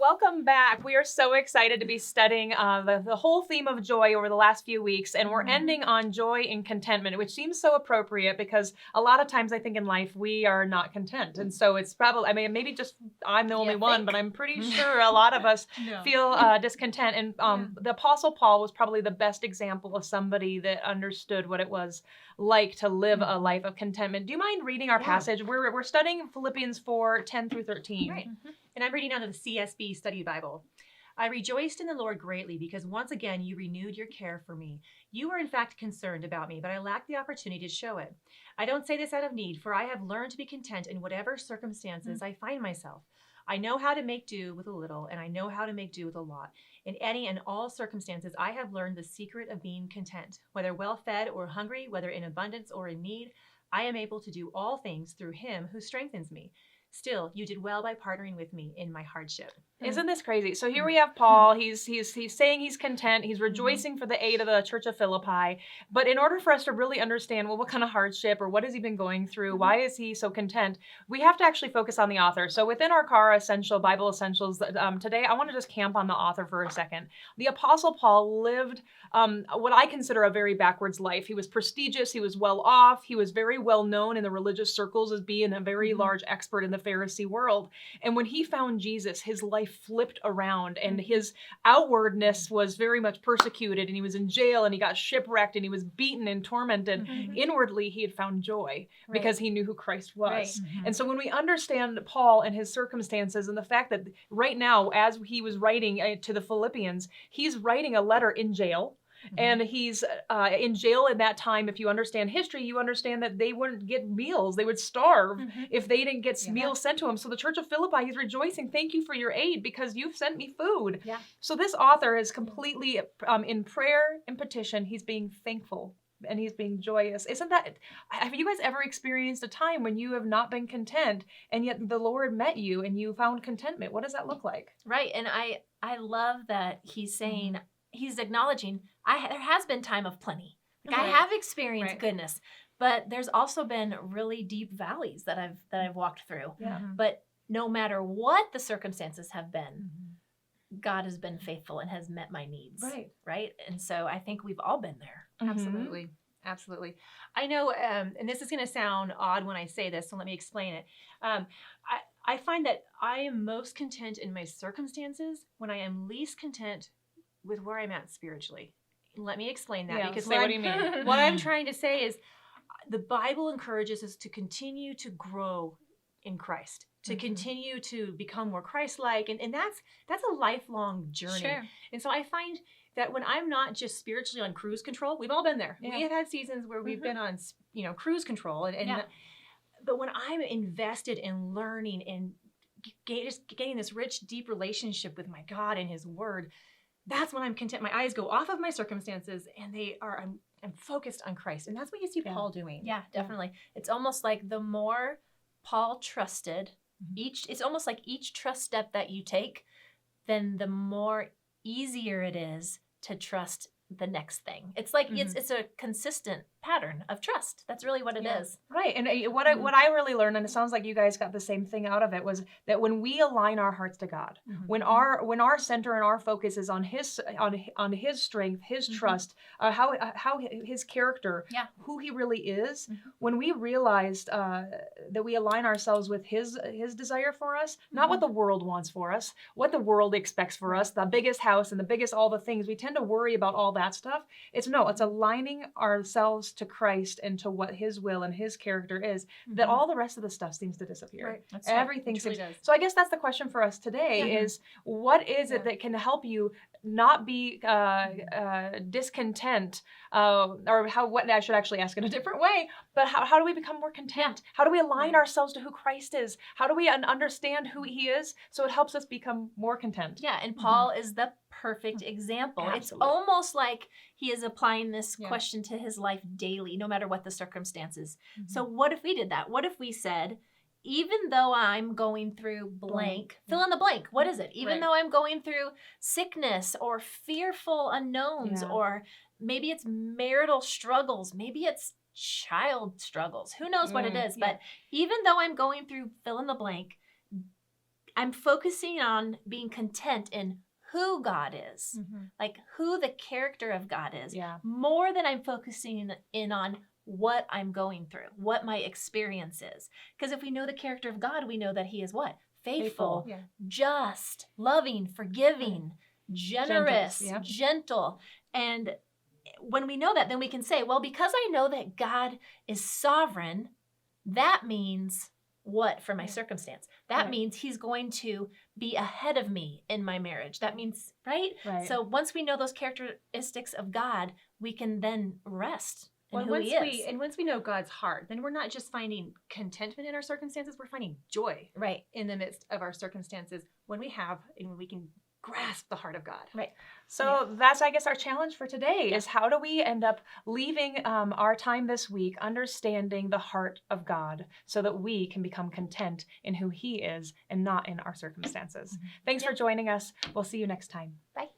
Welcome back. We are so excited to be studying the whole theme of joy over the last few weeks, and we're ending on joy and contentment, which seems so appropriate because a lot of times I think in life we are not content, and so it's probably, I mean, maybe just I'm the only one, but I'm pretty sure a lot of us feel discontent, and the Apostle Paul was probably the best example of somebody that understood what it was like to live a life of contentment. Do you mind reading our passage? We're studying Philippians 4:10-13. Right. And I'm reading out of the CSB Study Bible. I rejoiced in the Lord greatly because once again you renewed your care for me. You were in fact concerned about me, but I lacked the opportunity to show it. I don't say this out of need, for I have learned to be content in whatever circumstances I find myself. I know how to make do with a little, and I know how to make do with a lot. In any and all circumstances, I have learned the secret of being content. Whether well-fed or hungry, whether in abundance or in need, I am able to do all things through him who strengthens me. Still, you did well by partnering with me in my hardship. Isn't this crazy? So here we have Paul. He's saying he's content. He's rejoicing for the aid of the church of Philippi. But in order for us to really understand, well, what kind of hardship or what has he been going through? Why is he so content? We have to actually focus on the author. So within our Chara Bible Essentials today, I want to just camp on the author for a second. The Apostle Paul lived what I consider a very backwards life. He was prestigious. He was well off. He was very well known in the religious circles as being a very large expert in the Pharisee world. And when he found Jesus, his life flipped around, and his outwardness was very much persecuted, and he was in jail, and he got shipwrecked, and he was beaten and tormented. Inwardly, he had found joy because he knew who Christ was. And so when we understand Paul and his circumstances and the fact that right now, as he was writing to the Philippians, he's writing a letter in jail. And he's in jail at that time. If you understand history, you understand that they wouldn't get meals. They would starve if they didn't get meals sent to them. So the church of Philippi, he's rejoicing. Thank you for your aid because you've sent me food. So this author is completely in prayer and petition. He's being thankful and he's being joyous. Have you guys ever experienced a time when you have not been content and yet the Lord met you and you found contentment? What does that look like? Right. And I love that he's saying, he's acknowledging, there has been time of plenty. Like, I have experienced goodness, but there's also been really deep valleys that I've walked through. But no matter what the circumstances have been, God has been faithful and has met my needs. Right. And so I think we've all been there. Absolutely. Absolutely. I know, and this is going to sound odd when I say this, so let me explain it. I find that I am most content in my circumstances when I am least content with where I'm at spiritually. Let me explain that, because what do you mean? What I'm trying to say is the Bible encourages us to continue to grow in Christ, to continue to become more Christ-like, and that's a lifelong journey. And so I find that when I'm not just spiritually on cruise control, we've all been there. We have had seasons where we've been on cruise control, but when I'm invested in learning and getting this rich, deep relationship with my God and His Word, that's when I'm content. My eyes go off of my circumstances and I'm focused on Christ. And that's what you see Paul doing. Yeah, definitely. It's almost like the more Paul trusted, it's almost like each trust step that you take, then the more easier it is to trust the next thing. It's like it's a consistent pattern of trust. That's really what it is. Right. And what I really learned, and it sounds like you guys got the same thing out of it, was that when we align our hearts to God, when our center and our focus is on His strength, His trust, how His character, who He really is, when we realized that we align ourselves with His desire for us, not what the world wants for us, what the world expects for us, the biggest house and the biggest all the things. We tend to worry about all that stuff. It's aligning ourselves to Christ and to what His will and His character is, that all the rest of the stuff seems to disappear. Right. That's Everything seems. Does. So I guess that's the question for us today is, what is it that can help you not be discontent, or what I should actually ask in a different way, but how do we become more content? How do we align ourselves to who Christ is? How do we understand who He is so it helps us become more content? Yeah, and Paul is the perfect example. Absolutely. It's almost like he is applying this question to his life daily, no matter what the circumstances. So what if we did that? What if we said, even though I'm going through blank, fill in the blank, what is it? Even though I'm going through sickness or fearful unknowns, or maybe it's marital struggles, maybe it's child struggles, who knows what it is, but even though I'm going through fill in the blank, I'm focusing on being content in who God is, like who the character of God is, more than I'm focusing in on what I'm going through, what my experience is. Because if we know the character of God, we know that he is what? Faithful, just, loving, forgiving, generous, gentle. And when we know that, then we can say, well, because I know that God is sovereign, that means what for my circumstance? That means he's going to be ahead of me in my marriage. That means, right? So once we know those characteristics of God, we can then rest in who he is. And once we know God's heart, then we're not just finding contentment in our circumstances, we're finding joy in the midst of our circumstances when we can grasp the heart of God. Right. So that's, I guess, our challenge for today is how do we end up leaving our time this week understanding the heart of God so that we can become content in who he is and not in our circumstances. Thanks for joining us. We'll see you next time. Bye.